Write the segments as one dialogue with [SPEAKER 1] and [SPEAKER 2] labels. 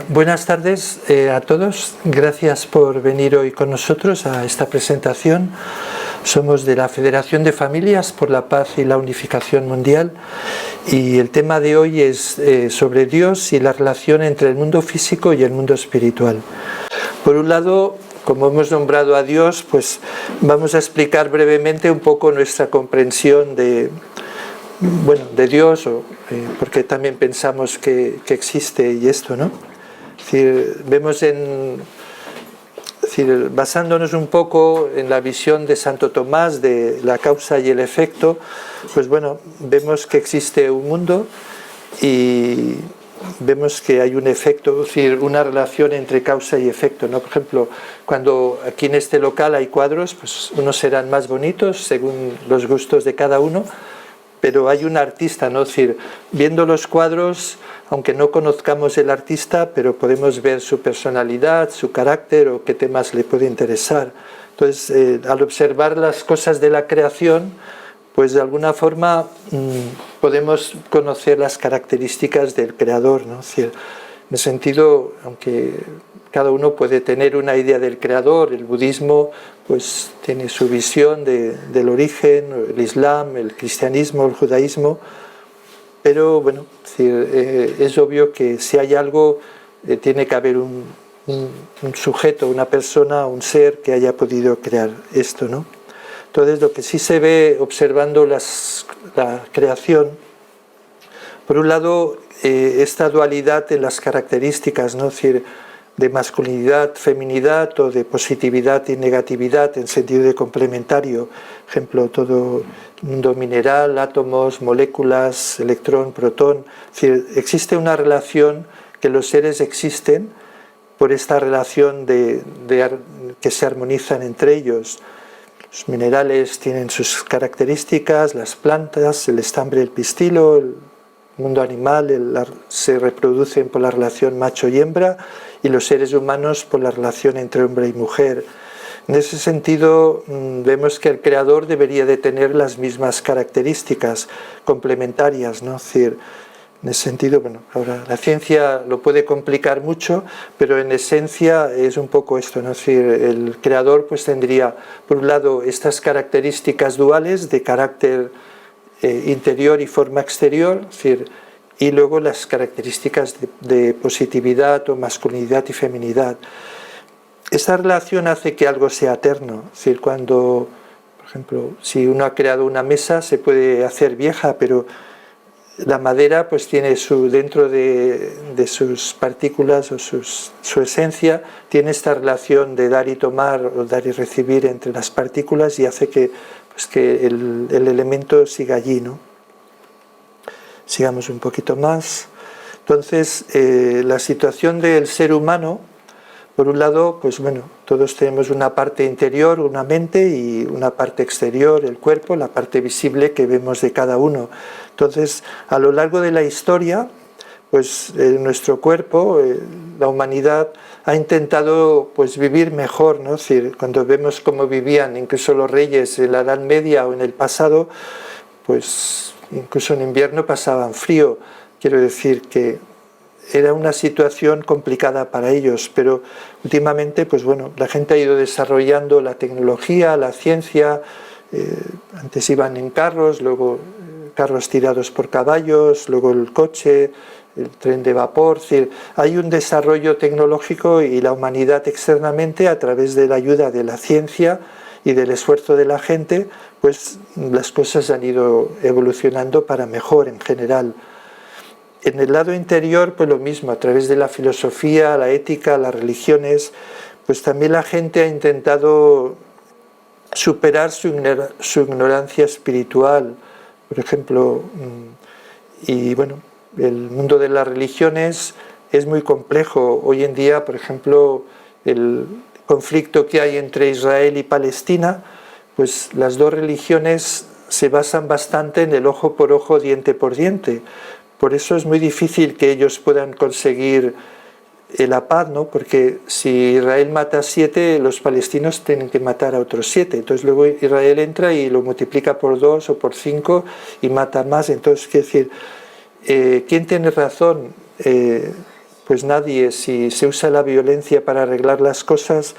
[SPEAKER 1] Buenas tardes a todos. Gracias por venir hoy con nosotros a esta presentación. Somos de la Federación de Familias por la Paz y la Unificación Mundial y el tema de hoy es sobre Dios y la relación entre el mundo físico y el mundo espiritual. Por un lado, como hemos nombrado a Dios, pues vamos a explicar brevemente un poco nuestra comprensión de Dios, porque también pensamos que existe y esto, ¿no? Es decir, basándonos un poco en la visión de Santo Tomás de la causa y el efecto, pues bueno, vemos que existe un mundo y vemos que hay un efecto, es decir, una relación entre causa y efecto, ¿no? Por ejemplo, cuando aquí en este local hay cuadros, pues unos serán más bonitos según los gustos de cada uno, pero hay un artista, ¿no? Es decir, viendo los cuadros, aunque no conozcamos el artista, pero podemos ver su personalidad, su carácter o qué temas le puede interesar. Entonces, al observar las cosas de la creación, pues de alguna forma podemos conocer las características del creador, ¿no? Es decir, en el sentido, aunque cada uno puede tener una idea del creador, el budismo pues tiene su visión del origen, el islam, el cristianismo, el judaísmo, pero bueno, es obvio que si hay algo, tiene que haber un sujeto, una persona, un ser que haya podido crear esto, ¿no? Entonces, lo que sí se ve observando la creación, por un lado, esta dualidad en las características, ¿no? Es decir, de masculinidad, feminidad o de positividad y negatividad en sentido de complementario. Ejemplo, todo el mundo mineral, átomos, moléculas, electrón, protón. Es decir, existe una relación que los seres existen por esta relación que se armonizan entre ellos. Los minerales tienen sus características, las plantas, el estambre, el pistilo, el mundo animal se reproducen por la relación macho y hembra y los seres humanos por la relación entre hombre y mujer. En ese sentido, vemos que el creador debería de tener las mismas características complementarias, ¿no? Es decir, en ese sentido, bueno, ahora la ciencia lo puede complicar mucho, pero en esencia es un poco esto, ¿no? Es decir, el creador pues tendría, por un lado, estas características duales de carácter interior y forma exterior, es decir, y luego las características de positividad o masculinidad y feminidad. Esta relación hace que algo sea eterno, es decir, cuando, por ejemplo, si uno ha creado una mesa se puede hacer vieja, pero la madera pues tiene dentro de sus partículas o su esencia, tiene esta relación de dar y tomar o dar y recibir entre las partículas y hace que el elemento siga allí, ¿no? Sigamos un poquito más. Entonces, la situación del ser humano, por un lado, pues bueno, todos tenemos una parte interior, una mente y una parte exterior, el cuerpo, la parte visible que vemos de cada uno. Entonces, a lo largo de la historia, pues nuestro cuerpo, la humanidad ha intentado pues vivir mejor, ¿no? Es decir, cuando vemos cómo vivían incluso los reyes en la Edad Media o en el pasado, pues incluso en invierno pasaban frío. Quiero decir que era una situación complicada para ellos, pero últimamente pues bueno, la gente ha ido desarrollando la tecnología, la ciencia, antes iban en carros, luego carros tirados por caballos, luego el coche, el tren de vapor. Es decir, hay un desarrollo tecnológico y la humanidad externamente, a través de la ayuda de la ciencia y del esfuerzo de la gente, pues las cosas han ido evolucionando para mejor en general. En el lado interior, pues lo mismo, a través de la filosofía, la ética, las religiones, pues también la gente ha intentado superar su ignorancia espiritual, por ejemplo, y bueno, el mundo de las religiones es muy complejo. Hoy en día, por ejemplo, el conflicto que hay entre Israel y Palestina, pues las dos religiones se basan bastante en el ojo por ojo, diente por diente. Por eso es muy difícil que ellos puedan conseguir la paz, ¿no? Porque si Israel mata a 7, los palestinos tienen que matar a otros 7. Entonces luego Israel entra y lo multiplica por 2 o por 5 y mata más. Entonces, quiero decir, ¿quién tiene razón? pues nadie. Si se usa la violencia para arreglar las cosas,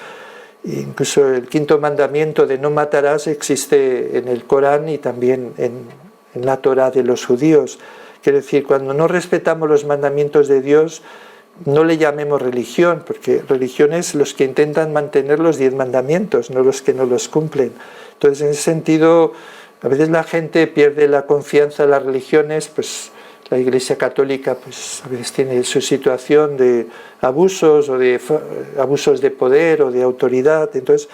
[SPEAKER 1] incluso el quinto mandamiento de no matarás existe en el Corán y también en la Torá de los judíos. Quiere decir, cuando no respetamos los mandamientos de Dios, no le llamemos religión, porque religión es los que intentan mantener los 10 mandamientos, no los que no los cumplen. Entonces, en ese sentido, a veces la gente pierde la confianza en las religiones, pues la Iglesia Católica pues a veces tiene su situación de abusos o de abusos de poder o de autoridad, entonces,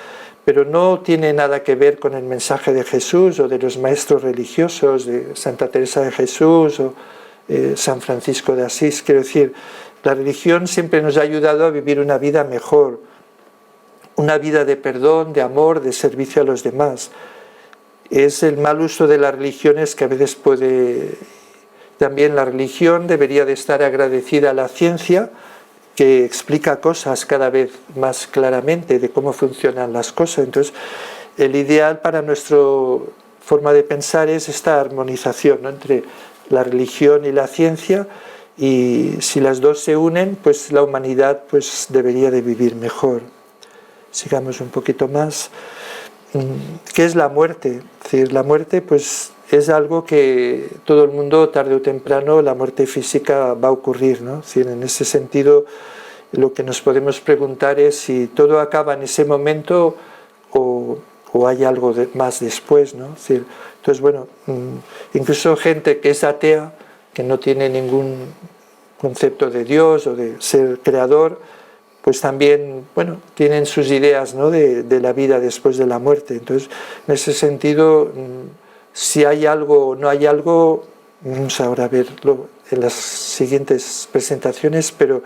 [SPEAKER 1] pero no tiene nada que ver con el mensaje de Jesús o de los maestros religiosos, de Santa Teresa de Jesús o San Francisco de Asís. Quiero decir, la religión siempre nos ha ayudado a vivir una vida mejor, una vida de perdón, de amor, de servicio a los demás. Es el mal uso de las religiones que a veces puede... También la religión debería de estar agradecida a la ciencia, que explica cosas cada vez más claramente de cómo funcionan las cosas. Entonces, el ideal para nuestra forma de pensar es esta armonización, ¿no?, entre la religión y la ciencia, y si las dos se unen, pues la humanidad pues debería de vivir mejor. Sigamos un poquito más. ¿Qué es la muerte? Es decir, la muerte pues es algo que todo el mundo, tarde o temprano, la muerte física va a ocurrir, ¿no? Es decir, en ese sentido, lo que nos podemos preguntar es si todo acaba en ese momento o hay algo más después, ¿no? Es decir, entonces, bueno, incluso gente que es atea, que no tiene ningún concepto de Dios o de ser creador, pues también, bueno, tienen sus ideas, ¿no?, de la vida después de la muerte. Entonces, en ese sentido, si hay algo o no hay algo, vamos ahora a verlo en las siguientes presentaciones, pero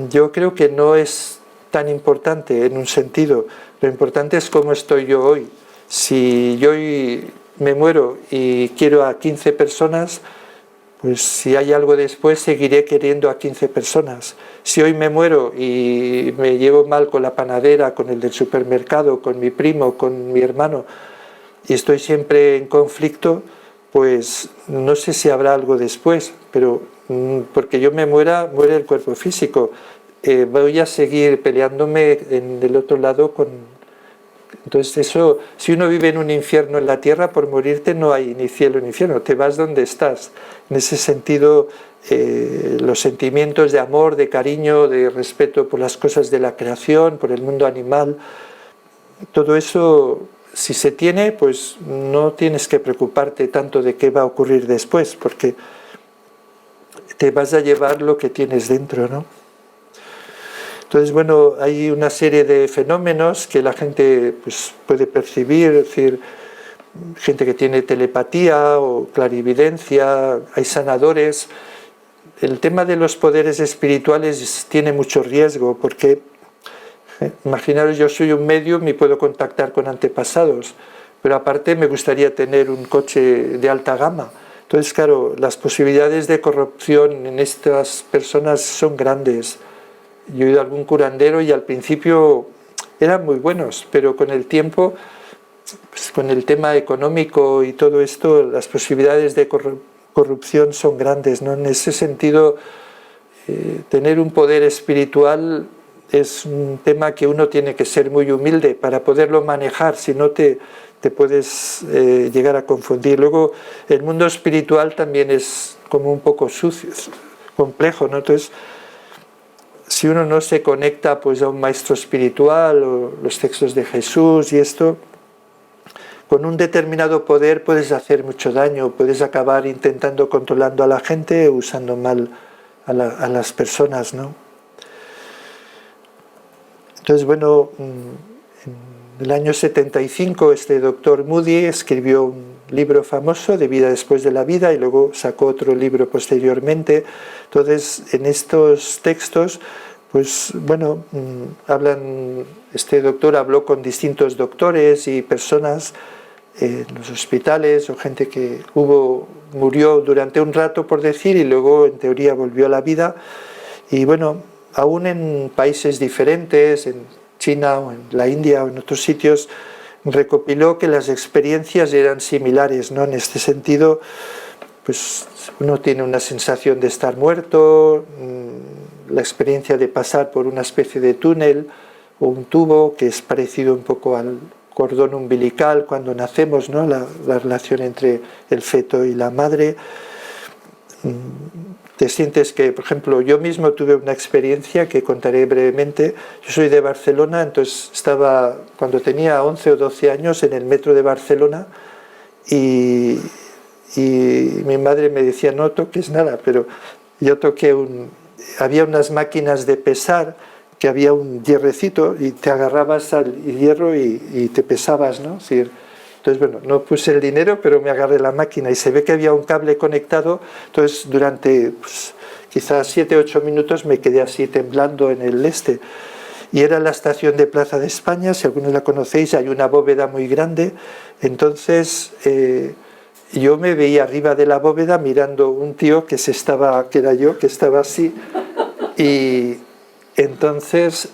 [SPEAKER 1] yo creo que no es tan importante en un sentido. Lo importante es cómo estoy yo hoy. Si yo hoy me muero y quiero a 15 personas, pues si hay algo después seguiré queriendo a 15 personas. Si hoy me muero y me llevo mal con la panadera, con el del supermercado, con mi primo, con mi hermano, y estoy siempre en conflicto, pues no sé si habrá algo después, pero porque yo me muera, muere el cuerpo físico. Voy a seguir peleándome en el otro lado con... Entonces eso, si uno vive en un infierno en la tierra, por morirte no hay ni cielo ni infierno, te vas donde estás. En ese sentido, los sentimientos de amor, de cariño, de respeto por las cosas de la creación, por el mundo animal, todo eso, si se tiene, pues no tienes que preocuparte tanto de qué va a ocurrir después, porque te vas a llevar lo que tienes dentro, ¿no? Entonces, bueno, hay una serie de fenómenos que la gente pues, puede percibir, es decir, gente que tiene telepatía o clarividencia, hay sanadores. El tema de los poderes espirituales tiene mucho riesgo porque, imaginaros, yo soy un medium y puedo contactar con antepasados, pero aparte me gustaría tener un coche de alta gama. Entonces, claro, las posibilidades de corrupción en estas personas son grandes. Yo he oído a algún curandero y al principio eran muy buenos, pero con el tiempo, pues con el tema económico y todo esto, las posibilidades de corrupción son grandes, ¿no? En ese sentido, tener un poder espiritual es un tema que uno tiene que ser muy humilde para poderlo manejar, si no te puedes llegar a confundir. Luego, el mundo espiritual también es como un poco sucio, complejo, ¿no? Entonces, si uno no se conecta pues a un maestro espiritual o los textos de Jesús y esto, con un determinado poder puedes hacer mucho daño, puedes acabar intentando controlando a la gente, usando mal a las personas, ¿no? Entonces, bueno, en el año 75 este doctor Moody escribió un libro famoso de Vida después de la vida y luego sacó otro libro posteriormente. Entonces, en estos textos, pues bueno, este doctor habló con distintos doctores y personas en los hospitales o gente que murió durante un rato, por decir, y luego en teoría volvió a la vida. Y bueno, aún en países diferentes, en China o en la India o en otros sitios, recopiló que las experiencias eran similares, ¿no? En este sentido, pues uno tiene una sensación de estar muerto, la experiencia de pasar por una especie de túnel o un tubo que es parecido un poco al cordón umbilical cuando nacemos, ¿no? La relación entre el feto y la madre. Te sientes que, por ejemplo, yo mismo tuve una experiencia que contaré brevemente. Yo soy de Barcelona, entonces estaba, cuando tenía 11 o 12 años, en el metro de Barcelona y mi madre me decía, no toques nada, pero yo toqué había unas máquinas de pesar, que había un hierrecito y te agarrabas al hierro y te pesabas, ¿no? Es decir, entonces, bueno, no puse el dinero, pero me agarré la máquina y se ve que había un cable conectado. Entonces, durante quizás 7 o 8 minutos me quedé así temblando en el este. Y era la estación de Plaza de España, si algunos la conocéis, hay una bóveda muy grande. Entonces, yo me veía arriba de la bóveda mirando un tío que era yo, que estaba así. Y entonces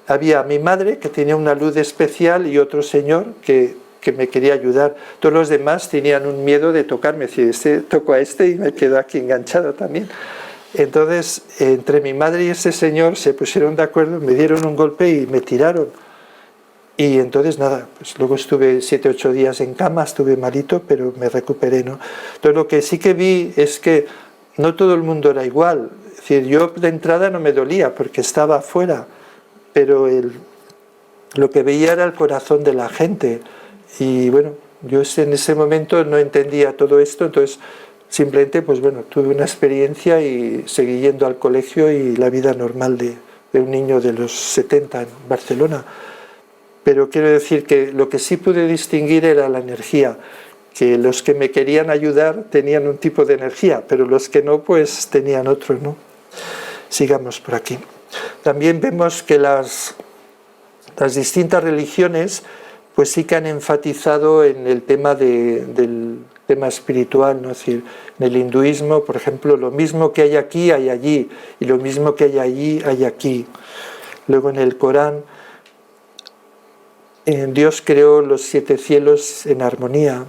[SPEAKER 1] había mi madre, que tenía una luz especial, y otro señor que me quería ayudar. Todos los demás tenían un miedo de tocarme, si toco a este y me quedo aquí enganchado también. Entonces, entre mi madre y ese señor se pusieron de acuerdo, me dieron un golpe y me tiraron. Y entonces nada, pues luego estuve 7 o 8 días en cama, estuve malito, pero me recuperé, ¿no? Entonces lo que sí que vi es que no todo el mundo era igual. Es decir, yo de entrada no me dolía porque estaba afuera, pero lo que veía era el corazón de la gente. Y bueno, yo en ese momento no entendía todo esto, entonces simplemente pues bueno, tuve una experiencia y seguí yendo al colegio y la vida normal de un niño de los 70 en Barcelona. Pero quiero decir que lo que sí pude distinguir era la energía, que los que me querían ayudar tenían un tipo de energía, pero los que no, pues tenían otro, ¿no? Sigamos por aquí. También vemos que las distintas religiones pues sí que han enfatizado en el tema del tema espiritual, ¿no? Es decir, en el hinduismo, por ejemplo, lo mismo que hay aquí, hay allí, y lo mismo que hay allí, hay aquí. Luego en el Corán, Dios creó los 7 cielos en armonía.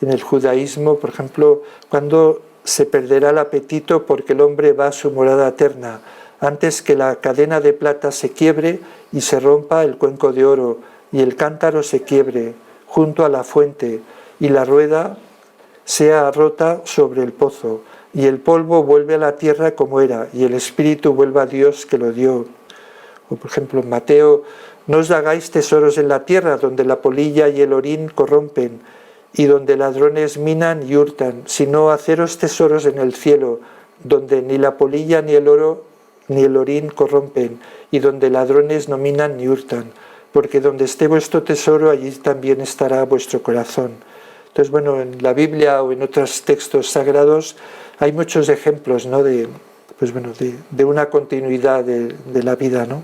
[SPEAKER 1] En el judaísmo, por ejemplo, cuando se perderá el apetito porque el hombre va a su morada eterna, antes que la cadena de plata se quiebre y se rompa el cuenco de oro, y el cántaro se quiebre junto a la fuente, y la rueda sea rota sobre el pozo, y el polvo vuelve a la tierra como era, y el espíritu vuelva a Dios que lo dio. O por ejemplo en Mateo, no os hagáis tesoros en la tierra, donde la polilla y el orín corrompen, y donde ladrones minan y hurtan, sino haceros tesoros en el cielo, donde ni la polilla ni el oro ni el orín corrompen, y donde ladrones no minan ni hurtan, porque donde esté vuestro tesoro, allí también estará vuestro corazón. Entonces, bueno, en la Biblia o en otros textos sagrados hay muchos ejemplos, ¿no? de una continuidad de la vida, ¿no?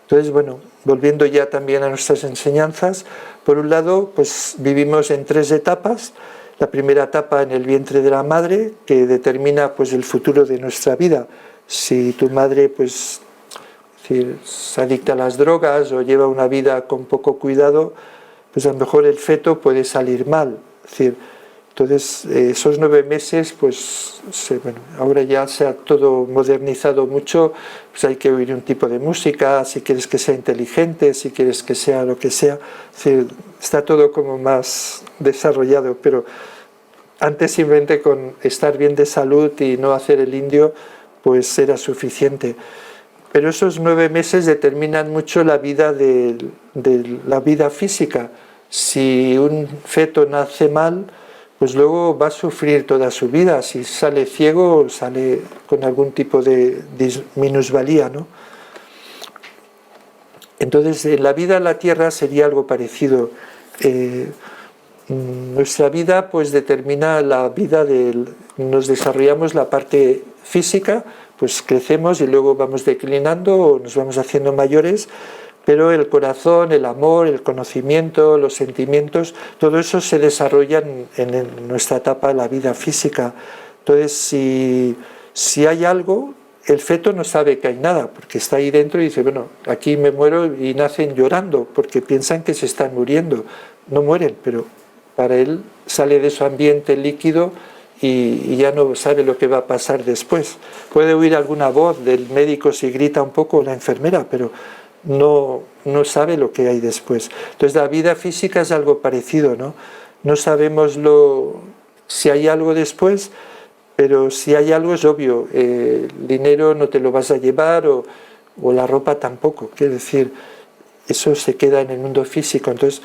[SPEAKER 1] Entonces, bueno, volviendo ya también a nuestras enseñanzas, por un lado, pues vivimos en 3 etapas. La primera etapa en el vientre de la madre, que determina pues el futuro de nuestra vida. Si tu madre pues es adicta a las drogas o lleva una vida con poco cuidado, pues a lo mejor el feto puede salir mal. Es decir, entonces esos 9 meses, pues bueno, ahora ya se ha todo modernizado mucho, pues hay que oír un tipo de música, si quieres que sea inteligente, si quieres que sea lo que sea. Es decir, está todo como más desarrollado, pero antes simplemente con estar bien de salud y no hacer el indio, pues era suficiente. Pero esos 9 meses determinan mucho la vida de la vida física. Si un feto nace mal, pues luego va a sufrir toda su vida. Si sale ciego, sale con algún tipo de minusvalía, ¿no? Entonces, en la vida en la tierra sería algo parecido. Nuestra vida pues determina la vida nos desarrollamos la parte física, pues crecemos y luego vamos declinando o nos vamos haciendo mayores, pero el corazón, el amor, el conocimiento, los sentimientos, todo eso se desarrolla en nuestra etapa de la vida física. Entonces, si hay algo, el feto no sabe que hay nada, porque está ahí dentro y dice, bueno, aquí me muero, y nacen llorando, porque piensan que se están muriendo. No mueren, pero para él sale de su ambiente líquido y ya no sabe lo que va a pasar después. Puede oír alguna voz del médico si grita un poco la enfermera, pero no sabe lo que hay después. Entonces la vida física es algo parecido, ¿no? No sabemos si hay algo después, pero si hay algo es obvio. El dinero no te lo vas a llevar o la ropa tampoco. Quiero decir, eso se queda en el mundo físico. Entonces,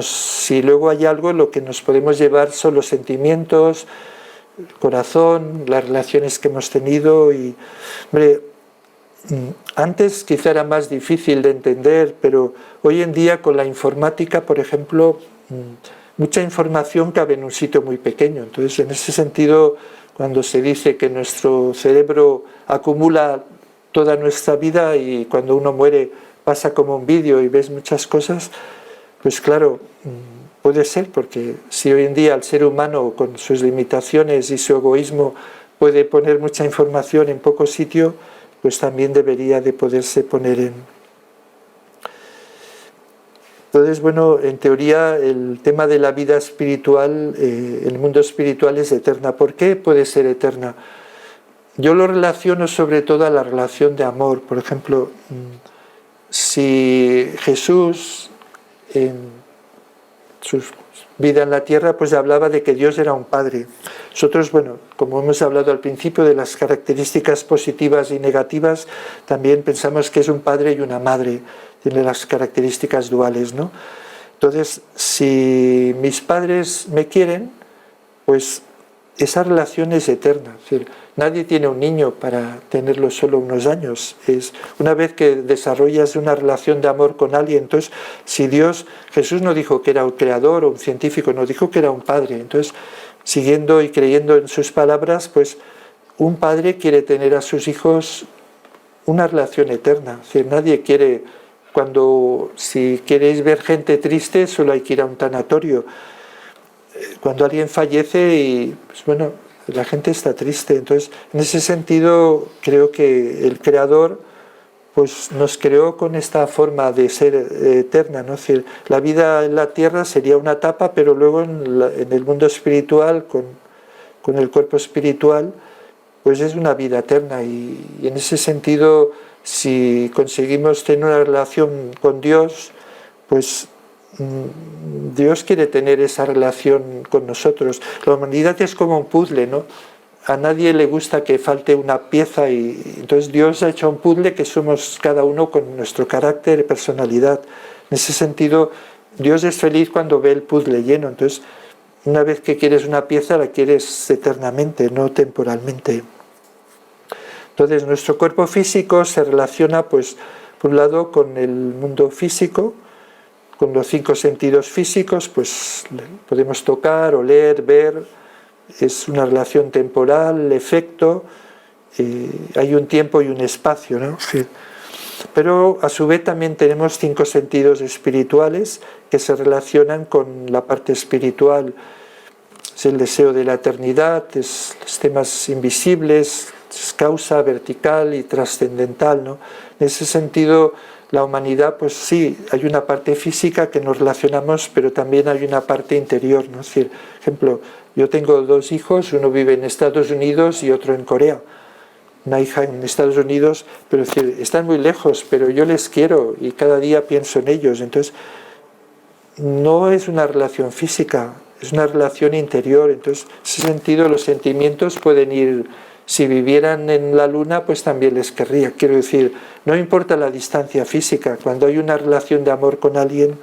[SPEAKER 1] si luego hay algo, lo que nos podemos llevar son los sentimientos, el corazón, las relaciones que hemos tenido. Y, hombre, antes quizá era más difícil de entender, pero hoy en día con la informática, por ejemplo, mucha información cabe en un sitio muy pequeño. Entonces, en ese sentido, cuando se dice que nuestro cerebro acumula toda nuestra vida y cuando uno muere pasa como un vídeo y ves muchas cosas, pues claro, puede ser, porque si hoy en día el ser humano con sus limitaciones y su egoísmo puede poner mucha información en poco sitio, pues también debería de poderse poner en... Entonces, bueno, en teoría el tema de la vida espiritual, el mundo espiritual es eterna. ¿Por qué puede ser eterna? Yo lo relaciono sobre todo a la relación de amor. Por ejemplo, si Jesús en su vida en la tierra pues hablaba de que Dios era un padre. Nosotros, bueno, como hemos hablado al principio de las características positivas y negativas, también pensamos que es un padre y una madre, tiene las características duales, ¿no? Entonces, si mis padres me quieren, pues esa relación es eterna. Es decir, nadie tiene un niño para tenerlo solo unos años. Una vez que desarrollas una relación de amor con alguien, entonces, si Jesús no dijo que era un creador o un científico, no dijo que era un padre. Entonces, siguiendo y creyendo en sus palabras, pues un padre quiere tener a sus hijos una relación eterna. Es decir, nadie quiere, si queréis ver gente triste, solo hay que ir a un tanatorio. Cuando alguien fallece y pues bueno, la gente está triste. Entonces, en ese sentido, creo que el Creador pues nos creó con esta forma de ser eterna, ¿no? Es decir, la vida en la tierra sería una etapa, pero luego en el mundo espiritual, con el cuerpo espiritual, pues es una vida eterna. Y en ese sentido, si conseguimos tener una relación con Dios, pues Dios quiere tener esa relación con nosotros. La humanidad es como un puzzle, ¿no? A nadie le gusta que falte una pieza y entonces Dios ha hecho un puzzle que somos cada uno con nuestro carácter y personalidad. En ese sentido, Dios es feliz cuando ve el puzzle lleno. Entonces, una vez que quieres una pieza, la quieres eternamente, no temporalmente. Entonces, nuestro cuerpo físico se relaciona, pues, por un lado, con el mundo físico, con los 5 sentidos físicos, pues podemos tocar, oler, ver, es una relación temporal, efecto, hay un tiempo y un espacio, ¿no? Sí. Pero a su vez también tenemos 5 sentidos espirituales que se relacionan con la parte espiritual. Es el deseo de la eternidad, es los temas invisibles, es causa vertical y trascendental, ¿no? En ese sentido, la humanidad, pues sí, hay una parte física que nos relacionamos, pero también hay una parte interior, ¿no? Es decir, por ejemplo, yo tengo 2 hijos, uno vive en Estados Unidos y otro en Corea. Una hija en Estados Unidos, pero es decir, están muy lejos, pero yo les quiero y cada día pienso en ellos. Entonces, no es una relación física, es una relación interior. Entonces, en ese sentido, los sentimientos pueden ir... Si vivieran en la luna, pues también les querría. Quiero decir, no importa la distancia física, cuando hay una relación de amor con alguien,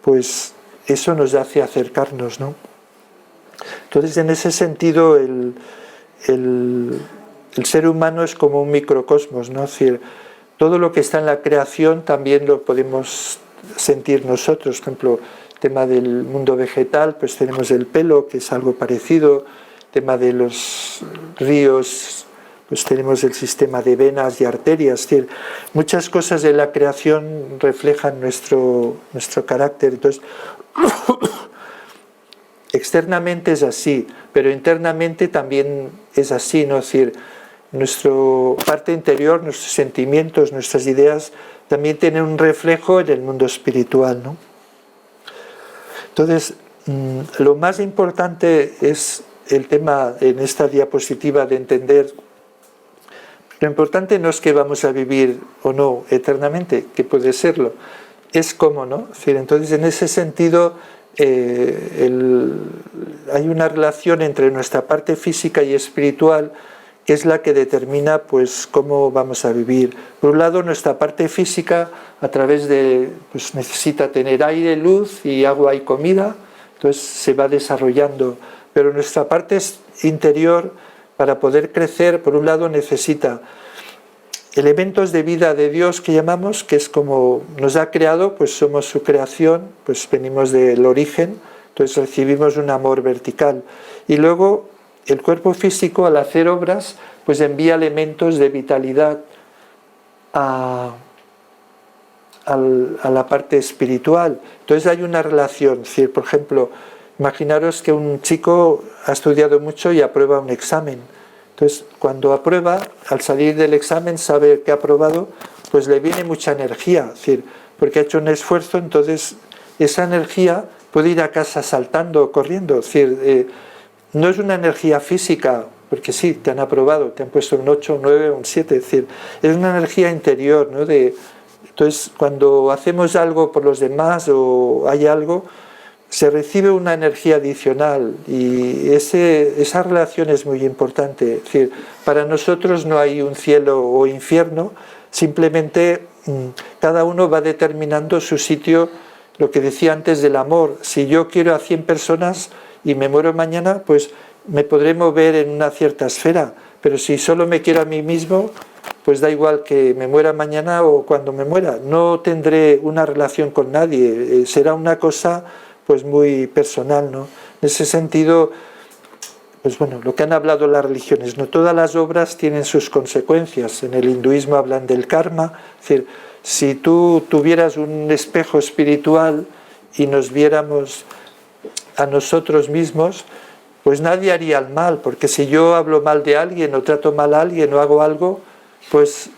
[SPEAKER 1] pues eso nos hace acercarnos, ¿no? Entonces, en ese sentido, el ser humano es como un microcosmos, ¿no? Es decir, todo lo que está en la creación también lo podemos sentir nosotros. Por ejemplo, el tema del mundo vegetal, pues tenemos el pelo, que es algo parecido. Tema de los ríos, pues tenemos el sistema de venas y arterias. Es decir, muchas cosas de la creación reflejan nuestro carácter. Entonces, externamente es así, pero internamente también es así, ¿no? Es decir, nuestra parte interior, nuestros sentimientos, nuestras ideas también tienen un reflejo en el mundo espiritual, ¿no? Entonces, lo más importante es el tema en esta diapositiva de entender. Lo importante no es que vamos a vivir o no eternamente, que puede serlo, es cómo, ¿no? Es decir, entonces, en ese sentido, hay una relación entre nuestra parte física y espiritual que es la que determina pues cómo vamos a vivir. Por un lado, nuestra parte física, a través de, pues necesita tener aire, luz y agua y comida, entonces se va desarrollando. Pero nuestra parte interior, para poder crecer, por un lado necesita elementos de vida de Dios que llamamos, que es como nos ha creado, pues somos su creación, pues venimos del origen, entonces recibimos un amor vertical. Y luego el cuerpo físico, al hacer obras, pues envía elementos de vitalidad a la parte espiritual. Entonces hay una relación, es decir, por ejemplo, imaginaros que un chico ha estudiado mucho y aprueba un examen. Entonces, cuando aprueba, al salir del examen, sabe que ha aprobado, pues le viene mucha energía, es decir, porque ha hecho un esfuerzo, entonces esa energía puede ir a casa saltando o corriendo, es decir, no es una energía física, porque sí, te han aprobado, te han puesto un 8, un 9, un 7, es decir, es una energía interior, ¿no? Entonces, cuando hacemos algo por los demás o hay algo, se recibe una energía adicional y esa relación es muy importante. Es decir, para nosotros no hay un cielo o infierno, simplemente cada uno va determinando su sitio, lo que decía antes del amor. Si yo quiero a 100 personas y me muero mañana, pues me podré mover en una cierta esfera, pero si solo me quiero a mí mismo, pues da igual que me muera mañana o cuando me muera, no tendré una relación con nadie, será una cosa pues muy personal, ¿no? En ese sentido, pues bueno, lo que han hablado las religiones, no todas las obras tienen sus consecuencias. En el hinduismo hablan del karma, es decir, si tú tuvieras un espejo espiritual y nos viéramos a nosotros mismos, pues nadie haría el mal, porque si yo hablo mal de alguien o trato mal a alguien o hago algo, pues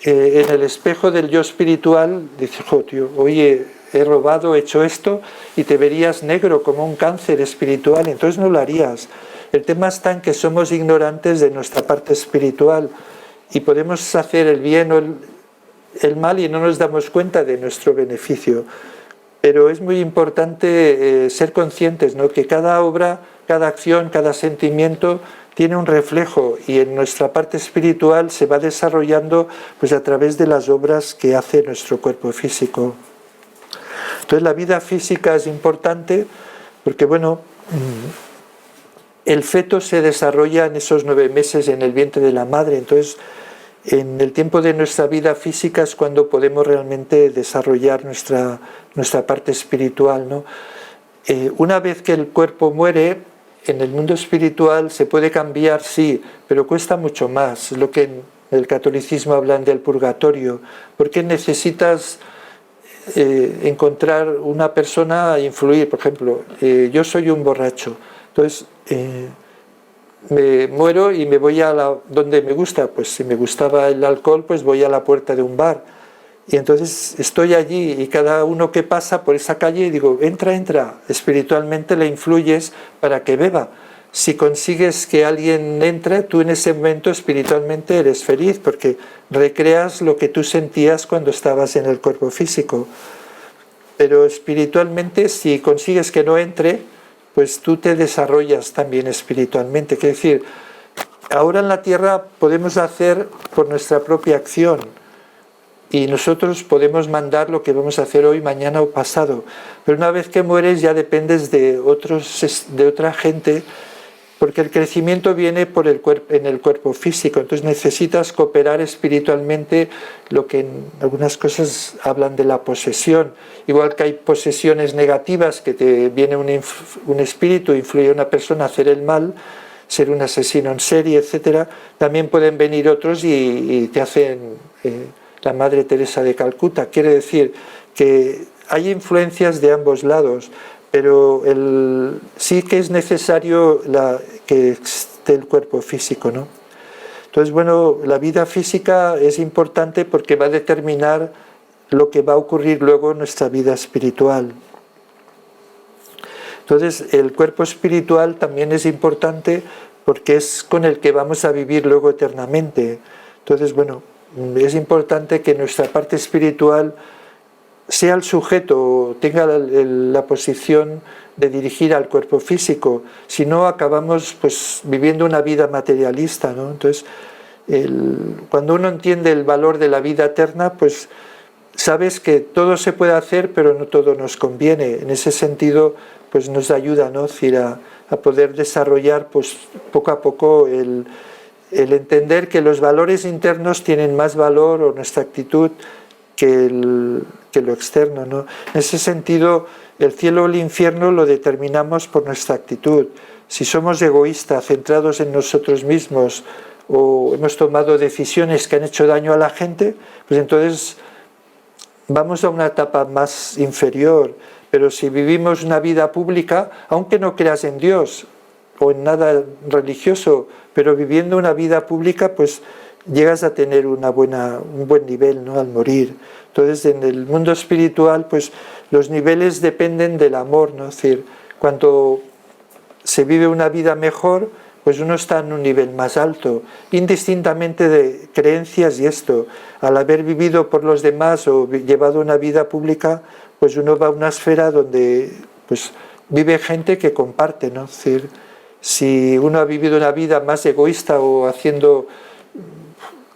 [SPEAKER 1] en el espejo del yo espiritual dices, jo, tío, oye, he robado, he hecho esto, y te verías negro como un cáncer espiritual, entonces no lo harías. El tema está en que somos ignorantes de nuestra parte espiritual y podemos hacer el bien o el mal y no nos damos cuenta de nuestro beneficio. Pero es muy importante ser conscientes, ¿no? Que cada obra, cada acción, cada sentimiento tiene un reflejo y en nuestra parte espiritual se va desarrollando pues a través de las obras que hace nuestro cuerpo físico. Entonces la vida física es importante porque, bueno, el feto se desarrolla en esos 9 meses en el vientre de la madre, entonces en el tiempo de nuestra vida física es cuando podemos realmente desarrollar nuestra parte espiritual, ¿no? Una vez que el cuerpo muere, en el mundo espiritual se puede cambiar, sí, pero cuesta mucho más. Es lo que en el catolicismo hablan del purgatorio, porque necesitas encontrar una persona a influir. Por ejemplo, yo soy un borracho, entonces me muero y me voy a donde me gusta, pues si me gustaba el alcohol, pues voy a la puerta de un bar y entonces estoy allí y cada uno que pasa por esa calle digo, entra, espiritualmente le influyes para que beba. Si consigues que alguien entre, tú en ese momento espiritualmente eres feliz porque recreas lo que tú sentías cuando estabas en el cuerpo físico. Pero espiritualmente, si consigues que no entre, pues tú te desarrollas también espiritualmente. Quiere decir, ahora en la tierra podemos hacer por nuestra propia acción y nosotros podemos mandar lo que vamos a hacer hoy, mañana o pasado. Pero una vez que mueres ya dependes de otra gente, porque el crecimiento viene en el cuerpo físico, entonces necesitas cooperar espiritualmente, lo que en algunas cosas hablan de la posesión. Igual que hay posesiones negativas, que te viene un espíritu, influye a una persona a hacer el mal, ser un asesino en serie, etc. También pueden venir otros y te hacen la Madre Teresa de Calcuta. Quiere decir que hay influencias de ambos lados, pero sí que es necesario que esté el cuerpo físico, ¿no? Entonces, bueno, la vida física es importante porque va a determinar lo que va a ocurrir luego en nuestra vida espiritual. Entonces el cuerpo espiritual también es importante porque es con el que vamos a vivir luego eternamente. Entonces, bueno, es importante que nuestra parte espiritual sea el sujeto, tenga la posición de dirigir al cuerpo físico. Si no, acabamos pues viviendo una vida materialista, ¿no? Entonces, cuando uno entiende el valor de la vida eterna, pues sabes que todo se puede hacer, pero no todo nos conviene. En ese sentido, pues nos ayuda, ¿no? Es decir, a poder desarrollar pues poco a poco el entender que los valores internos tienen más valor, o nuestra actitud, que lo externo, ¿no? En ese sentido, el cielo o el infierno lo determinamos por nuestra actitud. Si somos egoístas, centrados en nosotros mismos, o hemos tomado decisiones que han hecho daño a la gente, pues entonces vamos a una etapa más inferior. Pero si vivimos una vida pública, aunque no creas en Dios o en nada religioso, pero viviendo una vida pública, pues llegas a tener un buen nivel, ¿no? Al morir. Entonces, en el mundo espiritual, pues los niveles dependen del amor, ¿no? Es decir, cuando se vive una vida mejor, pues uno está en un nivel más alto, indistintamente de creencias y esto. Al haber vivido por los demás o llevado una vida pública, pues uno va a una esfera donde pues vive gente que comparte, ¿no? Es decir, si uno ha vivido una vida más egoísta o haciendo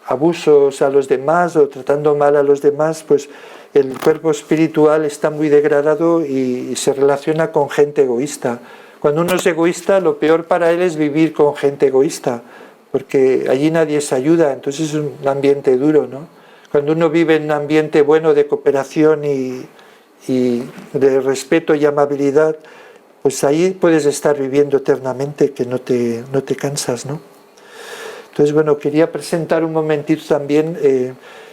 [SPEAKER 1] abusos a los demás o tratando mal a los demás, pues el cuerpo espiritual está muy degradado y se relaciona con gente egoísta. Cuando uno es egoísta, lo peor para él es vivir con gente egoísta, porque allí nadie se ayuda, entonces es un ambiente duro, ¿no? Cuando uno vive en un ambiente bueno de cooperación y de respeto y amabilidad, pues ahí puedes estar viviendo eternamente, que no te cansas, ¿no? Entonces, bueno, quería presentar un momentito también,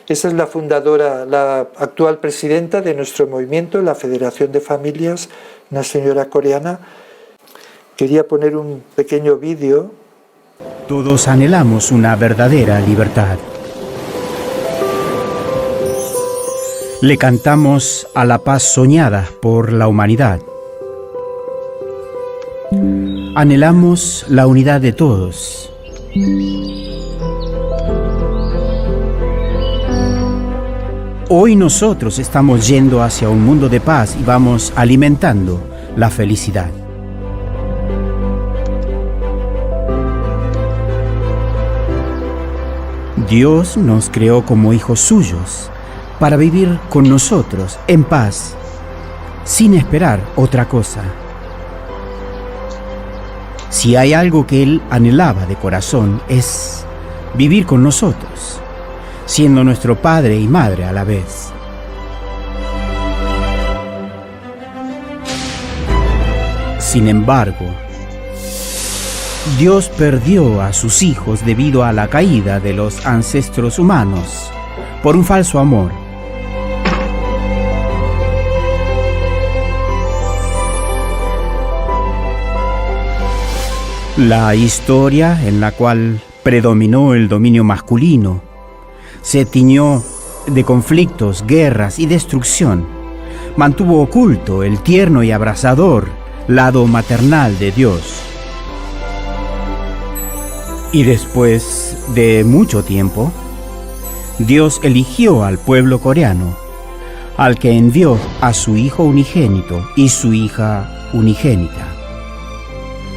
[SPEAKER 1] esa es la fundadora, la actual presidenta de nuestro movimiento, la Federación de Familias, una señora coreana. Quería poner un pequeño vídeo.
[SPEAKER 2] Todos anhelamos una verdadera libertad. Le cantamos a la paz soñada por la humanidad. Anhelamos la unidad de todos. Hoy nosotros estamos yendo hacia un mundo de paz y vamos alimentando la felicidad. Dios nos creó como hijos suyos para vivir con nosotros en paz, sin esperar otra cosa. Si hay algo que Él anhelaba de corazón es vivir con nosotros, siendo nuestro Padre y Madre a la vez. Sin embargo, Dios perdió a sus hijos debido a la caída de los ancestros humanos por un falso amor. La historia en la cual predominó el dominio masculino se tiñó de conflictos, guerras y destrucción. Mantuvo oculto el tierno y abrasador lado maternal de Dios. Y después de mucho tiempo, Dios eligió al pueblo coreano, al que envió a su hijo unigénito y su hija unigénita.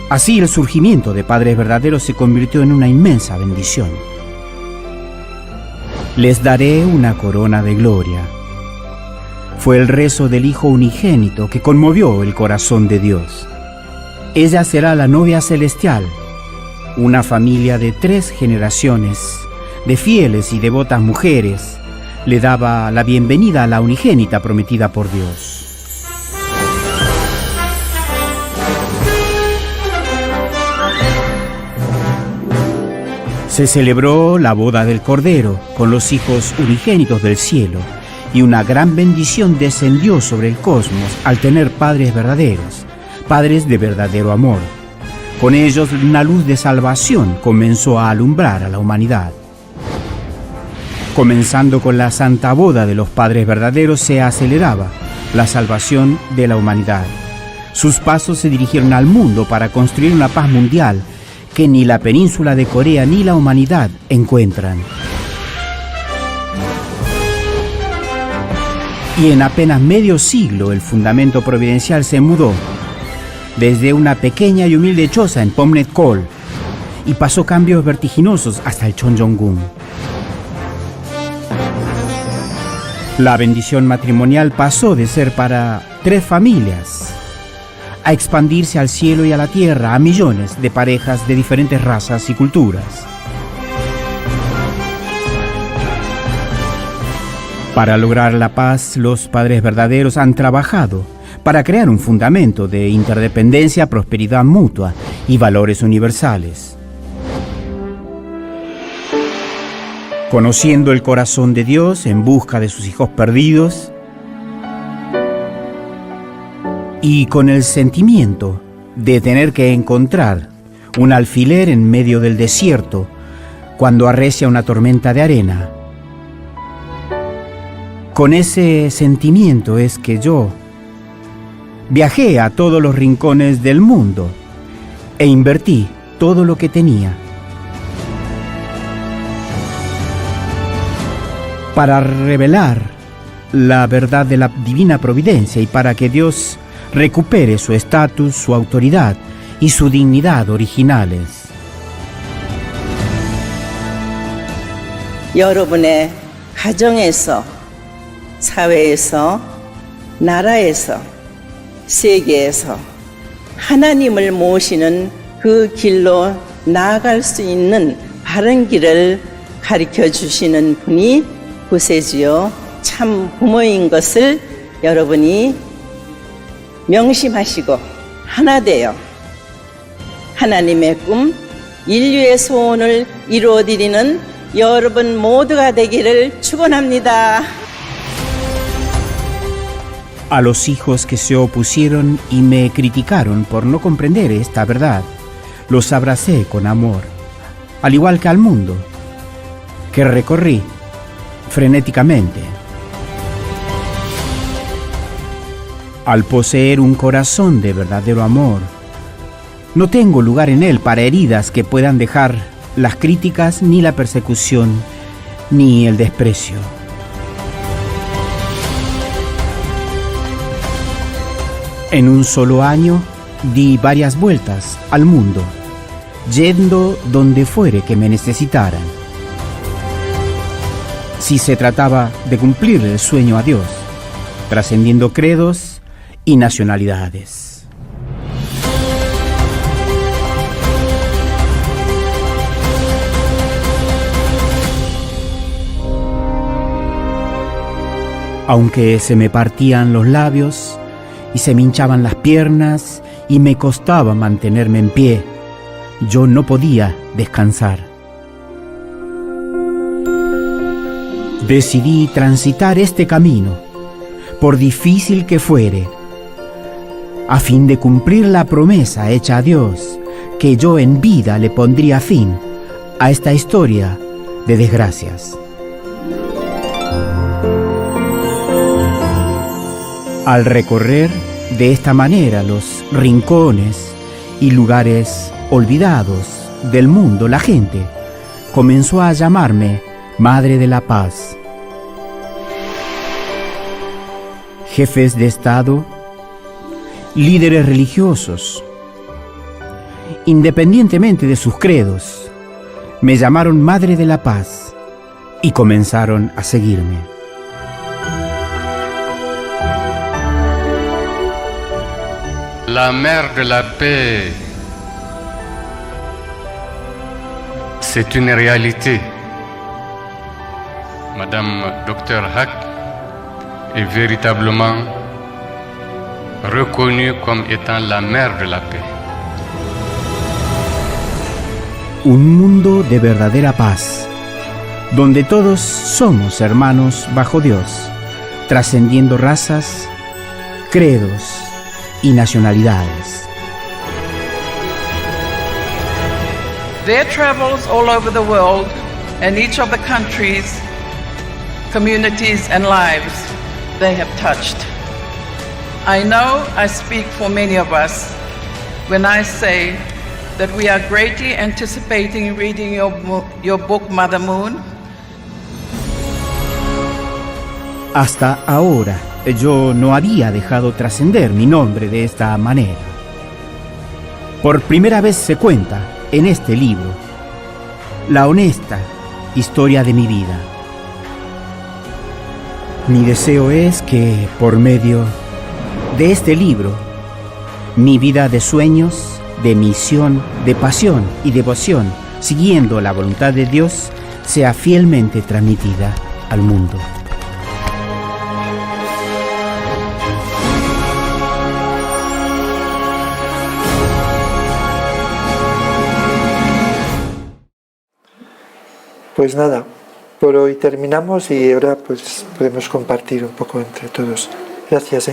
[SPEAKER 2] Así el surgimiento de padres verdaderos se convirtió en una inmensa bendición. Les daré una corona de gloria. Fue el rezo del Hijo unigénito que conmovió el corazón de Dios. Ella será la novia celestial, una familia de 3 generaciones de fieles y devotas mujeres le daba la bienvenida a la unigénita prometida por Dios. Se celebró la boda del Cordero con los hijos unigénitos del cielo y una gran bendición descendió sobre el cosmos al tener padres verdaderos, padres de verdadero amor. Con ellos una luz de salvación comenzó a alumbrar a la humanidad. Comenzando con la santa boda de los padres verdaderos se aceleraba la salvación de la humanidad. Sus pasos se dirigieron al mundo para construir una paz mundial que ni la península de Corea ni la humanidad encuentran. Y en apenas medio siglo el fundamento providencial se mudó desde una pequeña y humilde choza en Pomnet-Col y pasó cambios vertiginosos hasta el Chonjong-gun. La bendición matrimonial pasó de ser para 3 familias a expandirse al cielo y a la tierra a millones de parejas de diferentes razas y culturas. Para lograr la paz, los padres verdaderos han trabajado para crear un fundamento de interdependencia, prosperidad mutua y valores universales. Conociendo el corazón de Dios en busca de sus hijos perdidos y con el sentimiento de tener que encontrar un alfiler en medio del desierto cuando arrecia una tormenta de arena. Con ese sentimiento es que yo viajé a todos los rincones del mundo e invertí todo lo que tenía para revelar la verdad de la divina providencia y para que Dios recupere su estatus, su autoridad y su dignidad originales.
[SPEAKER 3] 여러분의 가정에서, 사회에서, 나라에서, 세계에서 하나님을 모시는 그 길로 나아갈 수 있는 바른 길을 가르쳐 주시는 분이 구세주요 참 부모인 것을 여러분이 명심하시고 하나 되어 하나님의 꿈, 인류의 소원을 이루어드리는 여러분 모두가 되기를 축원합니다.
[SPEAKER 2] A los hijos que se opusieron y me criticaron por no comprender esta verdad, los abracé con amor, al igual que al mundo, que recorrí frenéticamente. Al poseer un corazón de verdadero amor, no tengo lugar en él para heridas que puedan dejar las críticas, ni la persecución, ni el desprecio. En un solo año di varias vueltas al mundo, yendo donde fuere que me necesitaran. Si se trataba de cumplir el sueño a Dios, trascendiendo credos y nacionalidades. Aunque se me partían los labios y se me hinchaban las piernas y me costaba mantenerme en pie, yo no podía descansar. Decidí transitar este camino, por difícil que fuere, a fin de cumplir la promesa hecha a Dios, que yo en vida le pondría fin a esta historia de desgracias. Al recorrer de esta manera los rincones y lugares olvidados del mundo, la gente comenzó a llamarme Madre de la Paz. Jefes de Estado, líderes religiosos, independientemente de sus credos, me llamaron Madre de la Paz y comenzaron a seguirme.
[SPEAKER 4] La mère de la paix, c'est une réalité. Madame Dr Hack est véritablement reconnue comme étant la mère de la paix.
[SPEAKER 2] Un mundo de verdadera paz, donde todos somos hermanos bajo Dios, trascendiendo razas, credos y nacionalidades.
[SPEAKER 5] Their travels all over the world and each of the countries, communities and lives they have touched. I know I speak for many of us when I say that we are greatly anticipating reading your book, Mother Moon.
[SPEAKER 2] Hasta ahora yo no había dejado trascender mi nombre de esta manera. Por primera vez se cuenta en este libro la honesta historia de mi vida. Mi deseo es que por medio de este libro, mi vida de sueños, de misión, de pasión y devoción, siguiendo la voluntad de Dios, sea fielmente transmitida al mundo.
[SPEAKER 1] Pues nada, por hoy terminamos y ahora pues podemos compartir un poco entre todos. Gracias.